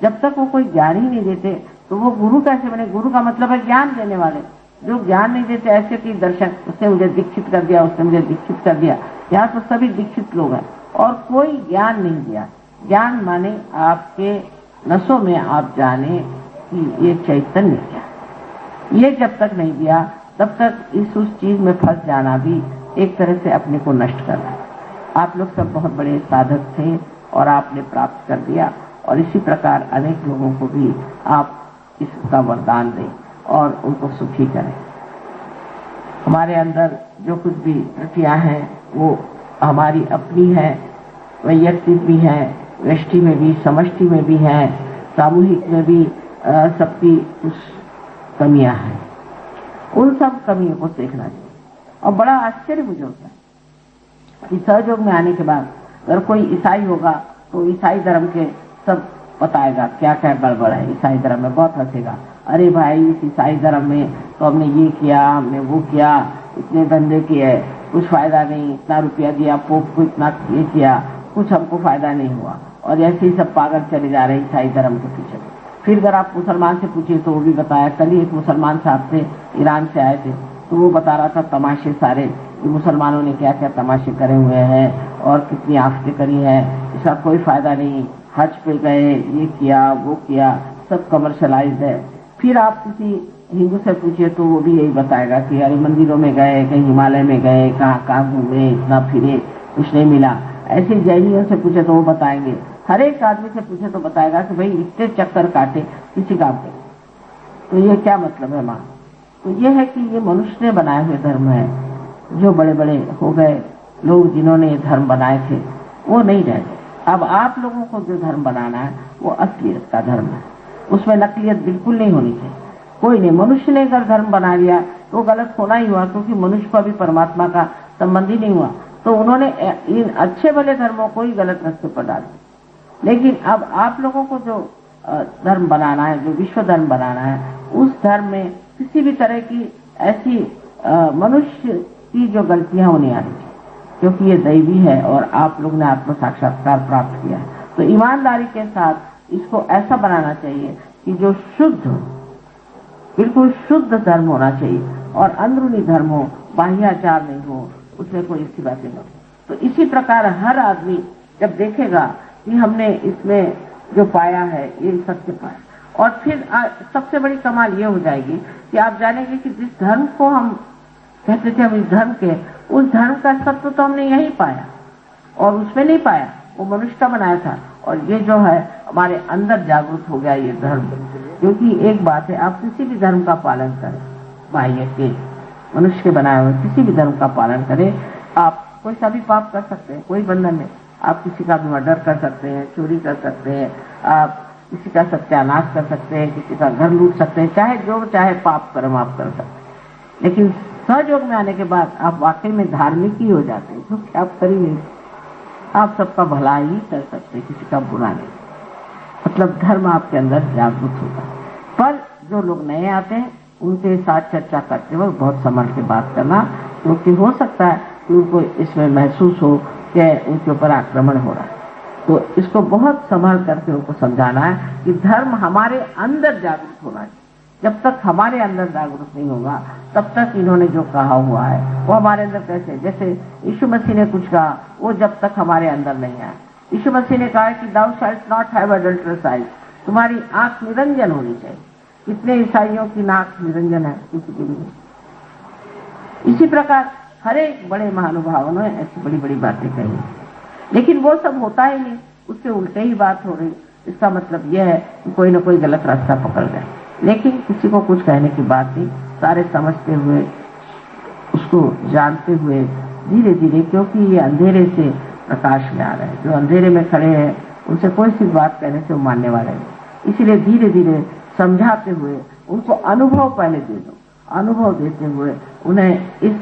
जब तक वो कोई ज्ञान ही नहीं देते तो वो गुरु कैसे बने? गुरु का मतलब है ज्ञान देने वाले। जो ज्ञान नहीं देते, ऐसे कि दर्शन, उसने मुझे दीक्षित कर दिया, उसने मुझे दीक्षित कर दिया। यहाँ तो सभी दीक्षित लोग हैं और कोई ज्ञान नहीं दिया। ज्ञान माने आपके नसों में आप जाने कि ये चैतन्य क्या है। ये जब तक नहीं दिया तब तक इस उस चीज में फंस जाना भी एक तरह से अपने को नष्ट करना। आप लोग सब बहुत बड़े साधक थे और आपने प्राप्त कर दिया और इसी प्रकार अनेक लोगों को भी आप इसका वरदान दें और उनको सुखी करें। हमारे अंदर जो कुछ भी त्रुटियां हैं वो हमारी अपनी है, वैयक्तिक भी है, व्यष्टि में भी, समष्टि में भी है, सामूहिक में भी सबकी कुछ कमियां हैं। उन सब कमियों को देखना चाहिए। और बड़ा आश्चर्य मुझे होता है कि सहयोग में आने के बाद अगर कोई ईसाई होगा तो ईसाई धर्म के सब बताएगा क्या क्या गड़बड़ है। ईसाई धर्म में बहुत हंसेगा, अरे भाई इस ईसाई धर्म में तो हमने ये किया, हमने वो किया, इतने धंधे किए, कुछ फायदा नहीं, इतना रुपया दिया पोप को, इतना ये किया, कुछ हमको फायदा नहीं हुआ। और ऐसे ही सब पागल चले जा रहे ईसाई धर्म के पीछे। फिर अगर आप मुसलमान से पूछिए तो वो भी बताया। कल ही एक मुसलमान साहब थे, ईरान से आए थे, तो वो बता रहा था तमाशे सारे, मुसलमानों ने क्या क्या तमाशे करे हुए हैं और कितनी आफतें करी है, इसका कोई फायदा नहीं। हज पे गए, ये किया वो किया, सब कमर्शलाइज्ड है। फिर आप किसी हिंदू से पूछिए तो वो भी यही बताएगा कि अरे मंदिरों में गए, कहीं हिमालय में गए, कहाँ कहाँ घूमे, इतना फिरे, कुछ नहीं मिला। ऐसे जैनियों से पूछे तो वो बताएंगे, हर एक आदमी से पूछे तो बताएगा कि भाई इतने चक्कर काटे किसी काम के। तो ये क्या मतलब है माँ? तो ये है कि ये मनुष्य ने बनाए हुए धर्म है। जो बड़े बड़े हो गए लोग जिन्होंने ये धर्म बनाए थे वो नहीं रह गए। अब आप लोगों को जो धर्म बनाना है वो असलियत का धर्म है, उसमें नकलियत बिल्कुल नहीं होनी चाहिए। कोई नहीं, मनुष्य ने अगर धर्म बना लिया तो गलत होना ही हुआ, क्योंकि मनुष्य को अभी परमात्मा का संबंध ही नहीं हुआ। तो उन्होंने इन अच्छे भले धर्मों को ही गलत रास्ते पर डाल दिया। लेकिन अब आप लोगों को जो धर्म बनाना है, जो विश्व धर्म बनाना है, उस धर्म में किसी भी तरह की ऐसी मनुष्य की जो गलतियां होनी आनी चाहिए, क्योंकि ये दैवी है और आप लोग ने आत्म साक्षात्कार प्राप्त किया है। तो ईमानदारी के साथ इसको ऐसा बनाना चाहिए कि जो शुद्ध, बिल्कुल शुद्ध धर्म होना चाहिए और अंदरूनी धर्म हो, बाह्याचार नहीं हो, उसमें कोई ऐसी बातें न हो। तो इसी प्रकार हर आदमी जब देखेगा कि हमने इसमें जो पाया है ये सत्य पाया, और फिर सबसे बड़ी कमाल ये हो जाएगी कि आप जानेंगे कि जिस धर्म को हम कहते थे हम इस धर्म के, उस धर्म का सत्य तो हमने यही पाया और उसमें नहीं पाया, वो मनुष्य का बनाया था। और ये जो है हमारे अंदर जागरूक हो गया ये धर्म। क्योंकि एक बात है, आप किसी भी धर्म का पालन करें, बाह्य के मनुष्य के बनाए हुए किसी भी धर्म का पालन करें, आप कोई सा भी पाप कर सकते हैं, कोई बंधन नहीं। आप किसी का भी मर्डर कर सकते हैं, चोरी कर सकते हैं, आप किसी का सत्यानाश कर सकते हैं, किसी का घर लूट सकते हैं, चाहे जो चाहे पाप कर्म आप कर सकते हैं। लेकिन सहयोग में आने के बाद आप वाकई में धार्मिक ही हो जाते हैं, क्योंकि आप कर ही नहीं, आप सबका भला ही कर सकते हैं, किसी का बुरा नहीं। मतलब धर्म आपके अंदर जागरूक होता है। पर जो लोग नए आते हैं उनके साथ चर्चा करते वक्त बहुत संभल के बात करना, क्योंकि हो सकता है कि उनको इसमें महसूस हो कि उनके ऊपर आक्रमण हो रहा है। तो इसको बहुत संभाल करके उनको समझाना है कि धर्म हमारे अंदर जागरूक होना चाहिए। जब तक हमारे अंदर जागरूक नहीं होगा तब तक इन्होंने जो कहा हुआ है वो हमारे अंदर कैसे, जैसे यीशु मसीह ने कुछ कहा वो जब तक हमारे अंदर नहीं आया। यीशु मसीह ने कहा कि thou shalt not have adulterous eyes, तुम्हारी आंख निरंजन होनी चाहिए। कितने ईसाइयों की नाक निरंजन है, किसी की भी नहीं। इसी प्रकार हर एक बड़े महानुभावों ने ऐसी बड़ी बड़ी बातें कही, लेकिन वो सब होता ही नहीं, उससे उल्टे ही बात हो रही। इसका मतलब यह है कि कोई ना कोई गलत रास्ता पकड़ गए, लेकिन किसी को कुछ कहने की बात नहीं, सारे समझते हुए, उसको जानते हुए धीरे धीरे, क्योंकि ये अंधेरे से प्रकाश में आ रहे हैं। जो अंधेरे में खड़े हैं उनसे कोई सी बात कहने से वो मानने वाले नहीं। इसलिए धीरे धीरे समझाते हुए उनको अनुभव पहले दे दो, अनुभव देते हुए उन्हें इस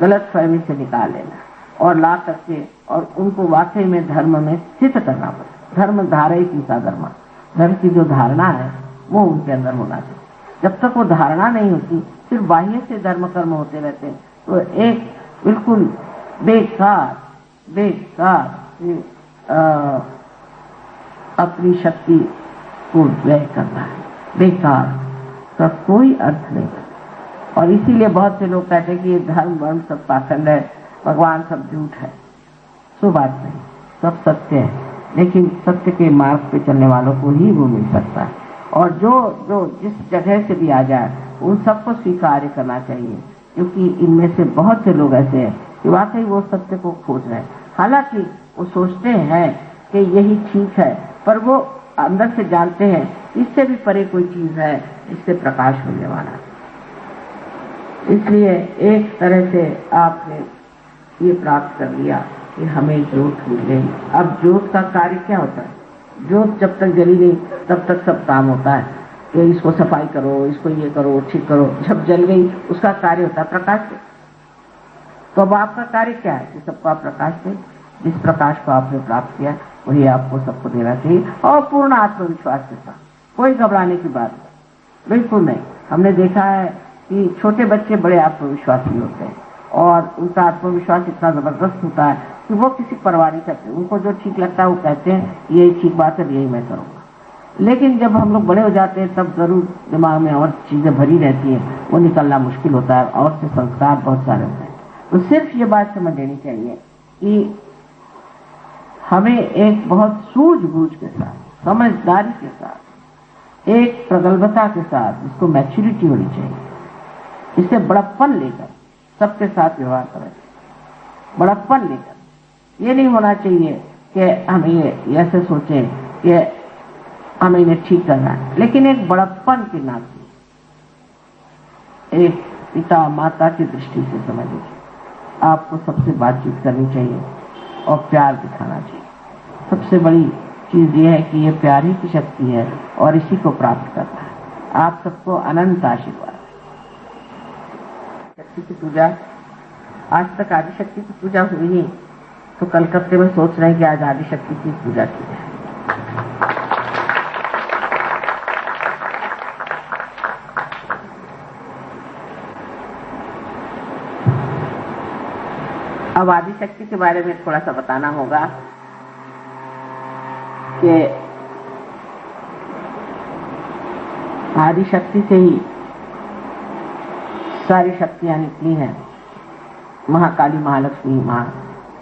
गलत फहमी से निकाल लेना और ला करके और उनको वाकई में धर्म में स्थित करना पड़ेगा। धर्म धारे की साधर्मा, धर्म की जो धारणा है वो उनके अंदर होना चाहिए। जब तक वो धारणा नहीं होती, सिर्फ बाह्य से धर्म कर्म होते रहते हैं, तो एक बिल्कुल बेकार अपनी शक्ति को व्यय करना है, बेकार का कोई अर्थ नहीं। और इसीलिए बहुत से लोग कहते हैं कि ये धर्म वर्ण सब पाखंड है, भगवान सब झूठ है। सो बात नहीं, सब सत्य है, लेकिन सत्य के मार्ग पे चलने वालों को ही वो मिल सकता है। और जो जिस जगह से भी आ जाए उन सबको स्वीकार करना चाहिए, क्योंकि इनमें से बहुत से लोग ऐसे हैं कि वाकई वो सत्य को खोज रहे हैं। हालांकि वो सोचते हैं कि यही ठीक है, पर वो अंदर से जानते हैं इससे भी परे कोई चीज है जिससे प्रकाश मिलने वाला है। इसलिए एक तरह से आपने ये प्राप्त कर लिया कि हमें ज्योत मिल गई। अब ज्योत का कार्य क्या होता है? ज्योत जब तक जली नहीं तब तक सब काम होता है कि इसको सफाई करो, इसको ये करो, ठीक करो। जब जल गई उसका कार्य होता है प्रकाश से। तो अब आपका कार्य क्या है कि सबको आप प्रकाश दें। जिस प्रकाश को आपने प्राप्त किया वही आपको सबको देना चाहिए, और पूर्ण आत्मविश्वास के साथ, कोई घबराने की बात बिल्कुल नहीं। हमने देखा है कि छोटे बच्चे बड़े आत्मविश्वासी होते हैं और उनका आत्मविश्वास इतना जबरदस्त होता है कि वो किसी परवाह नहीं करते। उनको जो ठीक लगता है वो कहते हैं यही ठीक बात है, यही मैं करूँगा। लेकिन जब हम लोग बड़े हो जाते हैं तब जरूर दिमाग में और चीजें भरी रहती हैं, वो निकलना मुश्किल होता है और से संस्कार बहुत सारे होते हैं। तो सिर्फ ये बात समझ लेनी चाहिए कि हमें एक बहुत सूझबूझ के साथ, समझदारी के साथ एक प्रगल्भता के साथ, जिसको मैच्योरिटी होनी चाहिए, इससे बड़प्पन लेकर सबके साथ व्यवहार करें, बड़प्पन लेकर। ये नहीं होना चाहिए कि हम ये ऐसे सोचें कि हमें इन्हें ठीक करना है, लेकिन एक बड़प्पन के नाते, एक पिता माता की दृष्टि से समझ लीजिए, आपको सबसे बातचीत करनी चाहिए और प्यार दिखाना चाहिए। सबसे बड़ी चीज ये है कि ये प्यार ही की शक्ति है और इसी को प्राप्त करना है। आप सबको अनंत आशीर्वाद। शक्ति की पूजा, आज तक आदिशक्ति की पूजा हुई नहीं, तो कलकत्ते में सोच रहे हैं कि आज आदिशक्ति की पूजा की जाए। अब आदिशक्ति के बारे में थोड़ा सा बताना होगा कि आदिशक्ति से ही सारी शक्तियां निकली हैं। महाकाली, महालक्ष्मी, महा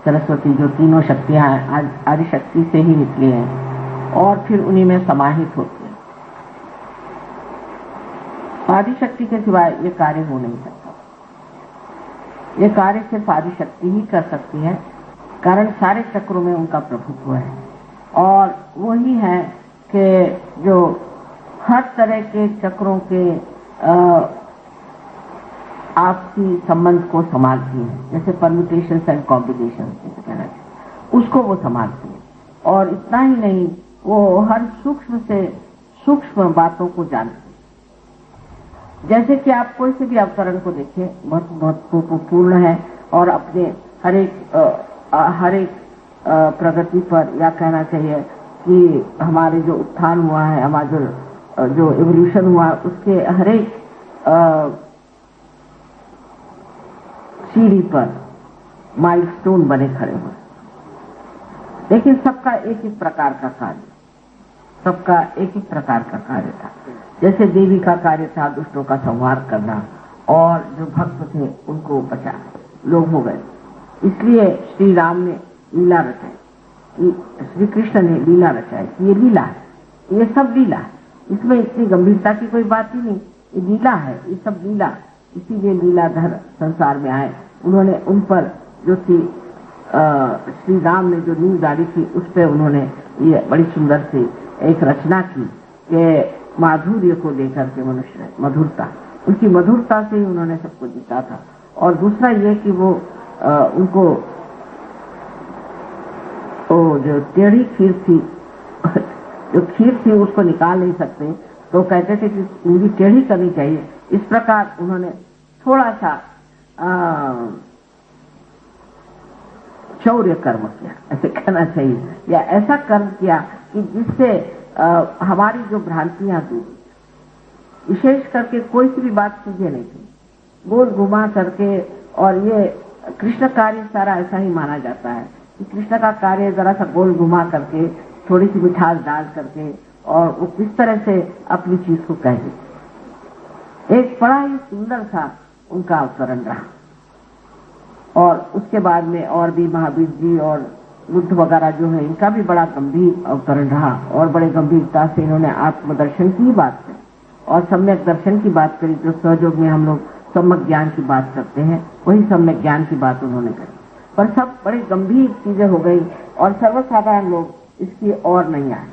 सरस्वती, जो तीनों शक्तियां हैं आदिशक्ति से ही निकली हैं और फिर उन्हीं में समाहित होती हैं। आदिशक्ति के सिवाय ये कार्य हो नहीं सकता। ये कार्य सिर्फ आदिशक्ति ही कर सकती है, कारण सारे चक्रों में उनका प्रभुत्व है और वही है कि जो हर तरह के चक्रों के आपसी संबंध को संभालती है, जैसे परम्यूटेशंस एंड कॉम्बिनेशंस कहना चाहिए, उसको वो संभालती है। और इतना ही नहीं, वो हर सूक्ष्म से सूक्ष्म बातों को जानती है। जैसे कि आप कोई से भी अवतरण को देखें, बहुत महत्वपूर्ण है और अपने हर एक प्रगति पर, या कहना चाहिए कि हमारे जो उत्थान हुआ है, हमारा जो एवोल्यूशन हुआ है, उसके हर एक सीढ़ी पर माइलस्टोन बने खड़े हुए, लेकिन सबका एक ही प्रकार का कार्य, सबका एक ही प्रकार का कार्य था। जैसे देवी का कार्य था दुष्टों का संहार करना, और जो भक्त थे उनको बचाना, लोग हो गए। इसलिए श्री राम ने लीला रचाई, श्री कृष्ण ने लीला रचाई। ये लीला है, ये सब लीला है, इसमें इतनी गंभीरता की कोई बात ही नहीं, ये लीला है, ये सब लीला। इसीलिए लीलाधर संसार में आए। उन्होंने उन पर जो थी श्री राम ने जो नींव डाली थी, उस पर उन्होंने ये बड़ी सुंदर सी एक रचना की कि माधुर्य को लेकर के मनुष्य, मधुरता, उनकी मधुरता से ही उन्होंने सबको जीता था। और दूसरा ये कि वो उनको जो टेढ़ी खीर थी, जो खीर थी उसको निकाल नहीं सकते, तो कहते थे कि पूरी टेढ़ी करनी चाहिए। इस प्रकार उन्होंने थोड़ा सा शौर्य कर्म किया, ऐसे कहना चाहिए, या ऐसा कर्म किया कि जिससे हमारी जो भ्रांतियां दूर, विशेष करके कोई सी भी बात सीधे नहीं थी, गोल घुमा करके। और ये कृष्ण कार्य सारा ऐसा ही माना जाता है कि कृष्ण का कार्य जरा सा गोल घुमा करके, थोड़ी सी मिठास डाल करके, और वो किस तरह से अपनी चीज को कह देते। एक बड़ा ही सुंदर सा उनका अवतरण रहा। और उसके बाद में और भी महावीर जी और बुद्ध वगैरह जो है, इनका भी बड़ा गंभीर अवतरण रहा और बड़े गंभीरता से इन्होंने आत्मदर्शन की बात करी और सम्यक दर्शन की बात करी। जो सहयोग में हम लोग सम्यक ज्ञान की बात करते हैं, वही सम्यक ज्ञान की बात उन्होंने करी। पर सब बड़ी गंभीर चीजें हो गई और सर्वसाधारण लोग इसकी और नहीं आए।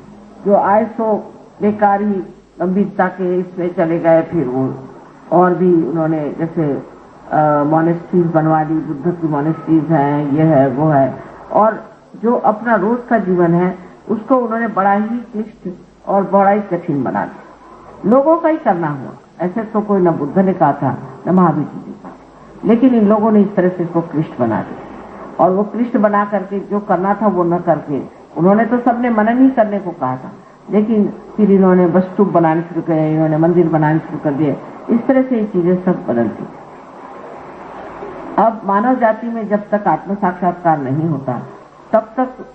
जो आए सो बेकार ही गंभीरता के इसमें चले गए। फिर वो और भी उन्होंने जैसे मॉनेस्ट्रीज बनवा ली, बुद्ध की मॉनेस्ट्रीज हैं, ये है वो है, और जो अपना रोज का जीवन है उसको उन्होंने बड़ा ही क्लिष्ट और बड़ा ही कठिन बना दिया। लोगों का ही करना हुआ, ऐसे तो कोई न बुद्ध ने कहा था न महावीर जी ने, लेकिन इन लोगों ने इस तरह से इसको क्लिष्ट बना दिया। और वो क्लिष्ट बना करके जो करना था वो न करके, उन्होंने तो सबने मनन ही करने को कहा था, लेकिन फिर इन्होंने बस स्तूप बनाने शुरू करे, इन्होंने मंदिर बनाने शुरू कर दिए। इस तरह से ये चीजें सब बदलती। अब मानव जाति में जब तक आत्म साक्षात्कार नहीं होता, तब तक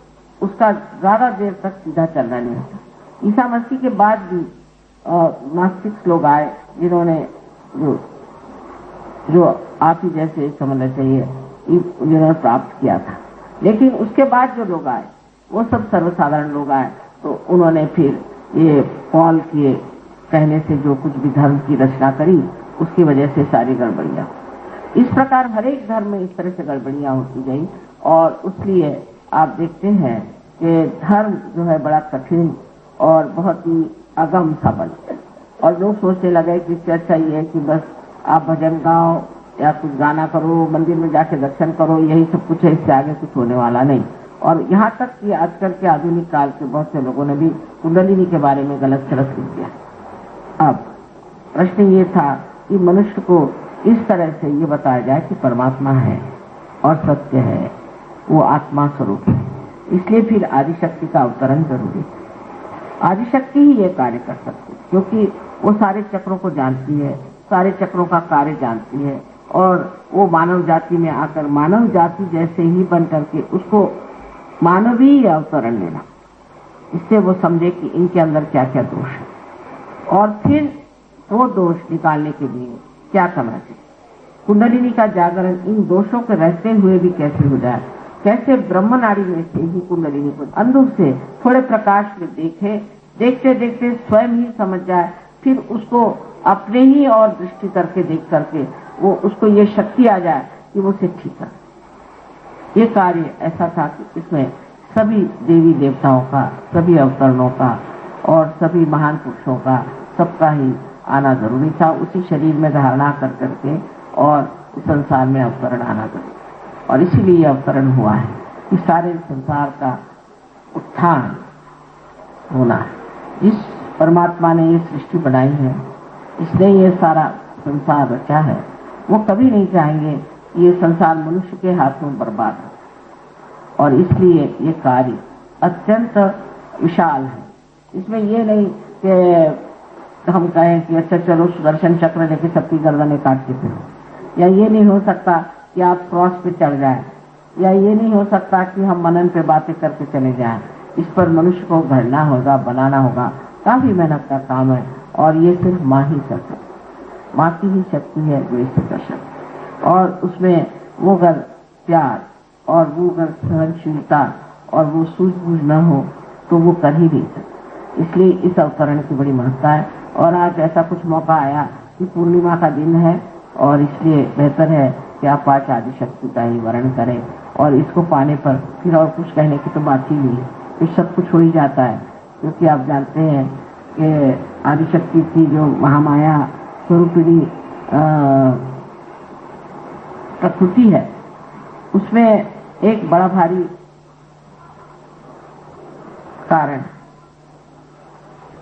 उसका ज्यादा देर तक सीधा चलना नहीं होता। ईसा मसीह के बाद भी नास्तिक लोग आए, जिन्होंने जो आप ही जैसे समझना चाहिए जिन्होंने प्राप्त किया था, लेकिन उसके बाद जो लोग आए वो सब सर्वसाधारण लोग आए। तो उन्होंने फिर ये पॉल किए, कहने से जो कुछ भी धर्म की रचना करी उसकी वजह से सारी गड़बड़ियां। इस प्रकार हर एक धर्म में इस तरह से गड़बड़ियां होती गई और इसलिए आप देखते हैं कि धर्म जो है बड़ा कठिन और बहुत ही अगम सा बन गया और लोग सोचने लगे कि इससे अच्छा ये है कि बस आप भजन गाओ या कुछ गाना करो, मंदिर में जाके दर्शन करो, यही सब कुछ है, इससे आगे कुछ होने वाला नहीं। और यहाँ तक कि आजकल के आधुनिक काल के बहुत से लोगों ने भी कुंडलिनी के बारे में गलत सलत लिख दिया। अब प्रश्न ये था कि मनुष्य को इस तरह से ये बताया जाए कि परमात्मा है और सत्य है, वो आत्मा स्वरूप है, इसलिए फिर आदिशक्ति का अवतरण जरूरी है। आदिशक्ति ही ये कार्य कर सकती है क्योंकि वो सारे चक्रों को जानती है, सारे चक्रों का कार्य जानती है और वो मानव जाति में आकर मानव जाति जैसे ही बन करके उसको मानवीय अवतरण लेना, इससे वो समझे कि इनके अंदर क्या क्या दोष है और फिर वो दोष निकालने के लिए क्या करना चाहिए। कुंडलिनी का जागरण इन दोषों के रहते हुए भी कैसे हो जाए, कैसे ब्रह्म नाड़ी में से ही कुंडलिनी को अंदर से थोड़े प्रकाश में देखे, देखते देखते स्वयं ही समझ जाए, फिर उसको अपने ही और दृष्टि करके देख करके वो उसको ये शक्ति आ जाए कि वो उसे ठीक करे। ये कार्य ऐसा था कि इसमें सभी देवी देवताओं का, सभी अवतरणों का और सभी महान पुरुषों का सबका ही आना जरूरी था। उसी शरीर में धारणा कर करके और इस संसार में अवतरण आना जरूरी और इसीलिए अवतरण हुआ है कि सारे संसार का उत्थान होना है। जिस परमात्मा ने ये सृष्टि बनाई है, इसने ये सारा संसार रचा है, वो कभी नहीं चाहेंगे कि ये संसार मनुष्य के हाथों बर्बाद हो और इसलिए ये कार्य अत्यंत विशाल है। इसमें ये नहीं कि हम कहें कि अच्छा चलो सुदर्शन चक्र लेके सबकी गर्दनें काट के फिरो, या ये नहीं हो सकता कि आप क्रॉस पे चढ़ जाएं, या ये नहीं हो सकता कि हम मनन पे बातें करके चले जाएं। इस पर मनुष्य को घड़ना होगा, बनाना होगा, काफी मेहनत का काम है और ये सिर्फ माँ ही कर सकती, माँ की ही शक्ति है जो इसे कर सकती। और उसमें वो अगर प्यार और वो अगर सहनशीलता और वो सूझबूझ न हो तो वो कर ही नहीं सकती। इसलिए इस अवतरण की बड़ी महत्ता है और आज ऐसा कुछ मौका आया कि पूर्णिमा का दिन है और इसलिए बेहतर है कि आप आज आदिशक्ति का ही वर्ण करें और इसको पाने पर फिर और कुछ कहने की तो बात ही नहीं, ये सब कुछ हो ही जाता है। क्योंकि आप जानते हैं कि आदिशक्ति की जो महामाया स्वरूपिणी प्रकृति है, उसमें एक बड़ा भारी कारण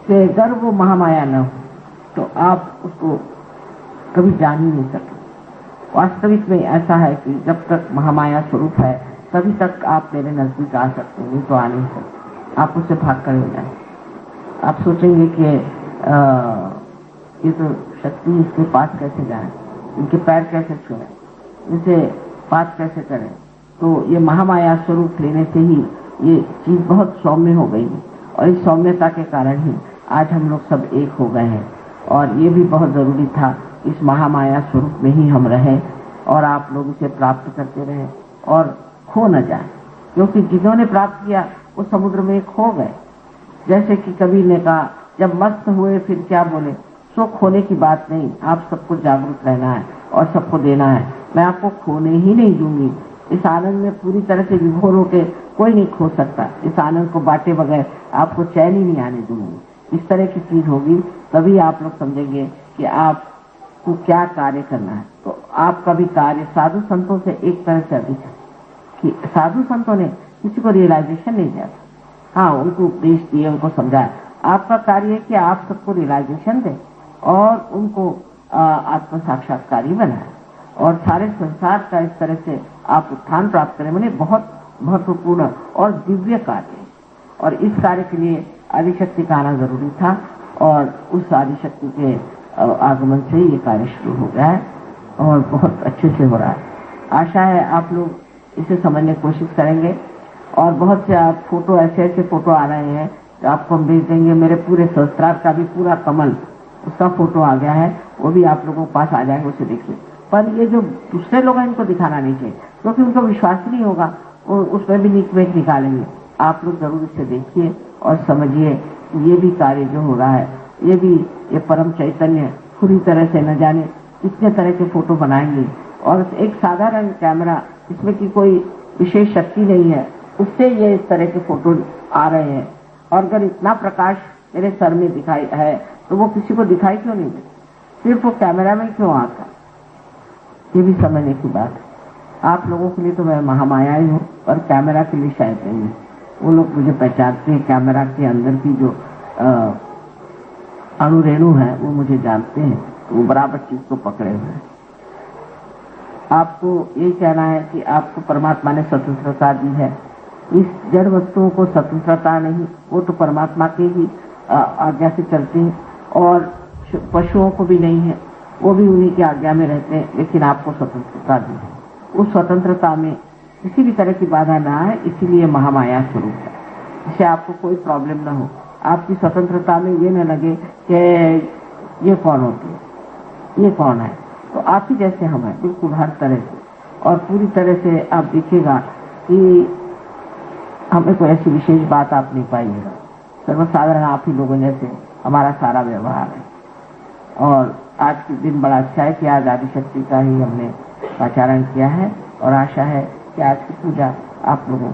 कि अगर वो महामाया न हो तो आप उसको कभी जान ही नहीं सकते। वास्तविक में ऐसा है कि जब तक महामाया स्वरूप है तभी तक आप मेरे नजदीक आ सकते हैं, नहीं तो आ नहीं सकते, आप उससे भाग कर हो जाए। आप सोचेंगे कि ये तो शक्ति इसके पास कैसे जाए, इनके पैर कैसे छुए, इसे पास कैसे करें। तो ये महामाया स्वरूप लेने से ही ये चीज बहुत सौम्य हो गई और इस सौम्यता के कारण ही आज हम लोग सब एक हो गए हैं। और ये भी बहुत जरूरी था इस महामाया स्वरूप में ही हम रहें और आप लोग इसे प्राप्त करते रहें और खो न जाए, क्योंकि जिन्होंने प्राप्त किया वो समुद्र में खो गए। जैसे कि कबीर ने कहा, जब मस्त हुए फिर क्या बोले, सो खोने की बात नहीं, आप सबको जागरूक रहना है और सबको देना है। मैं आपको खोने ही नहीं दूंगी, इस आनंद में पूरी तरह से विभोर होके कोई नहीं खो सकता। इस आनंद को बांटे बगैर आपको चैन ही नहीं आने दूंगी। इस तरह की चीज होगी तभी आप लोग समझेंगे कि आपको क्या कार्य करना है। तो आपका भी कार्य साधु संतों से एक तरह से अधिक है कि साधु संतों ने किसी को रियलाइजेशन नहीं दिया, हाँ उनको उपदेश दिए, उनको समझाया। आपका कार्य है कि आप सबको रियलाइजेशन दें और उनको आत्म साक्षात्कारी बनाए और सारे संसार का इस तरह से आप उत्थान प्राप्त करें। मैंने बहुत महत्वपूर्ण और दिव्य कार्य है और इस कार्य के लिए आदिशक्ति का आना जरूरी था और उस आदिशक्ति के आगमन से ये कार्य शुरू हो गया है और बहुत अच्छे से हो रहा है। आशा है आप लोग इसे समझने की कोशिश करेंगे और बहुत से आप फोटो ऐसे फोटो आ रहे हैं तो आपको हम भेज देंगे। मेरे पूरे सहस्त्रार का भी पूरा कमल उसका फोटो आ गया है, वो भी आप लोगों के पास आ जाएंगे, उसे देखिए। पर ये जो दूसरे लोग हैं इनको दिखाना नहीं चाहिए क्योंकि उनको विश्वास नहीं होगा, उसमें भी निकमेक निकालेंगे। आप लोग जरूर इसे देखिए और समझिए ये भी कार्य जो हो रहा है ये परम चैतन्य पूरी तरह से न जाने कितने तरह के फोटो बनाएंगे। और एक साधारण कैमरा, इसमें की कोई विशेष शक्ति नहीं है, उससे ये इस तरह के फोटो आ रहे हैं। और अगर इतना प्रकाश मेरे सर में दिखाई है तो वो किसी को दिखाई क्यों नहीं दे, सिर्फ वो कैमरा में क्यों आता, ये भी समझने की बात है। आप लोगों के लिए तो मैं महामाया ही हूँ, और कैमरा के लिए शायद नहीं है। वो लोग मुझे पहचानते हैं, कैमरा के अंदर की जो अणुरेणु है वो मुझे जानते हैं, वो बराबर चीज को पकड़े हुए हैं। आपको ये कहना है कि आपको परमात्मा ने स्वतंत्रता दी है। इस जड़ वस्तुओं को स्वतंत्रता नहीं, वो तो परमात्मा के ही आज्ञा से चलते हैं, और पशुओं को भी नहीं है, वो भी उन्हीं की आज्ञा में रहते हैं। लेकिन आपको स्वतंत्रता दी है, उस स्वतंत्रता में किसी भी तरह की बाधा ना आए, इसीलिए महामाया स्वरूप है। इससे आपको कोई प्रॉब्लम ना हो। आपकी स्वतंत्रता में ये न लगे कि ये कौन होती है, ये कौन है। तो आप ही जैसे हम हैं, बिल्कुल हर तरह से, और पूरी तरह से आप देखिएगा कि हमें कोई ऐसी विशेष बात आप नहीं पाइएगा। सर्वसाधारण आप ही लोगों जैसे हमारा सारा व्यवहार है। और आज के दिन बड़ा अच्छा है कि आज आदिशक्ति का ही हमने आचरण किया है, और आशा है कि आज की पूजा आप लोगों